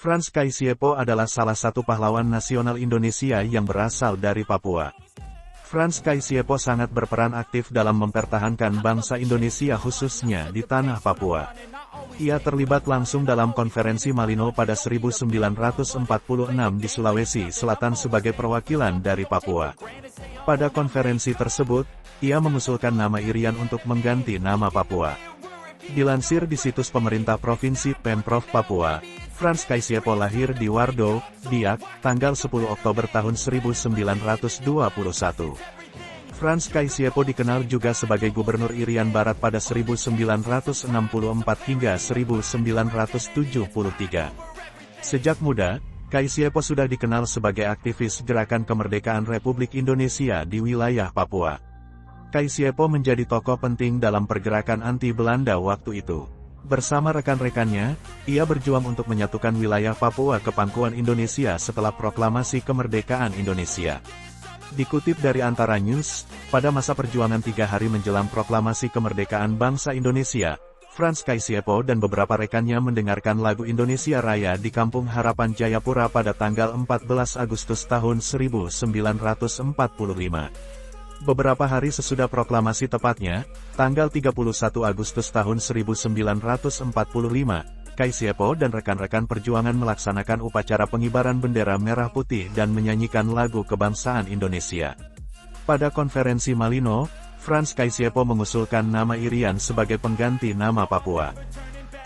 Frans Kaisiepo adalah salah satu pahlawan nasional Indonesia yang berasal dari Papua. Frans Kaisiepo sangat berperan aktif dalam mempertahankan bangsa Indonesia khususnya di tanah Papua. Ia terlibat langsung dalam konferensi Malino pada 1946 di Sulawesi Selatan sebagai perwakilan dari Papua. Pada konferensi tersebut, ia mengusulkan nama Irian untuk mengganti nama Papua. Dilansir di situs pemerintah Provinsi Pemprov Papua, Frans Kaisiepo lahir di Wardo, Biak, tanggal 10 Oktober tahun 1921. Frans Kaisiepo dikenal juga sebagai Gubernur Irian Barat pada 1964 hingga 1973. Sejak muda, Kaisiepo sudah dikenal sebagai aktivis gerakan kemerdekaan Republik Indonesia di wilayah Papua. Kaisiepo menjadi tokoh penting dalam pergerakan anti-Belanda waktu itu. Bersama rekan-rekannya, ia berjuang untuk menyatukan wilayah Papua ke pangkuan Indonesia setelah proklamasi kemerdekaan Indonesia. Dikutip dari Antara News, pada masa perjuangan 3 hari menjelang proklamasi kemerdekaan bangsa Indonesia, Frans Kaisiepo dan beberapa rekannya mendengarkan lagu Indonesia Raya di Kampung Harapan Jayapura pada tanggal 14 Agustus tahun 1945. Beberapa hari sesudah proklamasi tepatnya, tanggal 31 Agustus tahun 1945, Kaisiepo dan rekan-rekan perjuangan melaksanakan upacara pengibaran bendera merah putih dan menyanyikan lagu kebangsaan Indonesia. Pada konferensi Malino, Frans Kaisiepo mengusulkan nama Irian sebagai pengganti nama Papua.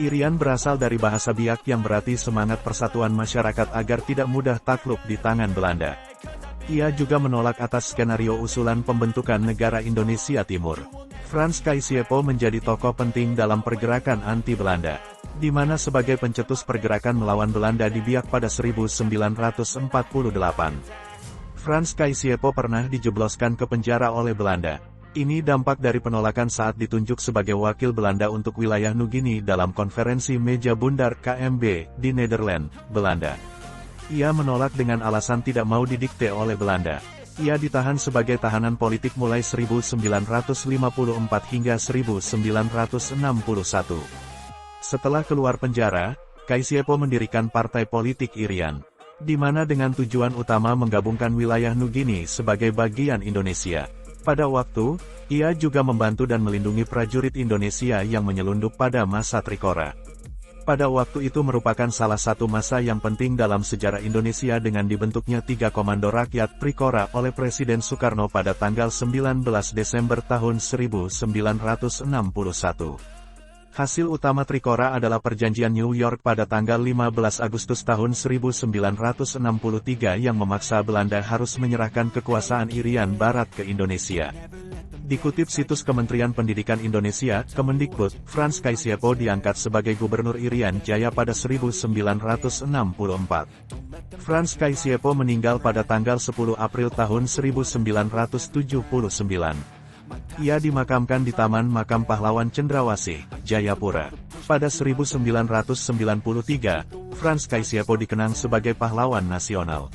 Irian berasal dari bahasa Biak yang berarti semangat persatuan masyarakat agar tidak mudah takluk di tangan Belanda. Ia juga menolak atas skenario usulan pembentukan negara Indonesia Timur. Frans Kaisiepo menjadi tokoh penting dalam pergerakan anti-Belanda, di mana sebagai pencetus pergerakan melawan Belanda di Biak pada 1948. Frans Kaisiepo pernah dijebloskan ke penjara oleh Belanda. Ini dampak dari penolakan saat ditunjuk sebagai wakil Belanda untuk wilayah Nugini dalam konferensi meja bundar KMB di Nederland, Belanda. Ia menolak dengan alasan tidak mau didikte oleh Belanda. Ia ditahan sebagai tahanan politik mulai 1954 hingga 1961. Setelah keluar penjara, Kaisiepo mendirikan Partai Politik Irian, di mana dengan tujuan utama menggabungkan wilayah Nugini sebagai bagian Indonesia. Pada waktu, ia juga membantu dan melindungi prajurit Indonesia yang menyelundup pada masa Trikora. Pada waktu itu merupakan salah satu masa yang penting dalam sejarah Indonesia dengan dibentuknya 3 Komando Rakyat Trikora oleh Presiden Soekarno pada tanggal 19 Desember tahun 1961. Hasil utama Trikora adalah Perjanjian New York pada tanggal 15 Agustus tahun 1963 yang memaksa Belanda harus menyerahkan kekuasaan Irian Barat ke Indonesia. Dikutip situs Kementerian Pendidikan Indonesia, Kemendikbud, Frans Kaisiepo diangkat sebagai Gubernur Irian Jaya pada 1964. Frans Kaisiepo meninggal pada tanggal 10 April tahun 1979. Ia dimakamkan di Taman Makam Pahlawan Cendrawasih, Jayapura. Pada 1993, Frans Kaisiepo dikenang sebagai pahlawan nasional.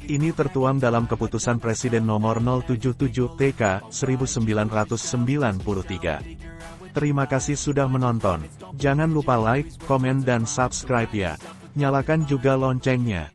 Ini tertuang dalam Keputusan Presiden Nomor 077 TK 1993. Terima kasih sudah menonton. Jangan lupa like, komen dan subscribe ya. Nyalakan juga loncengnya.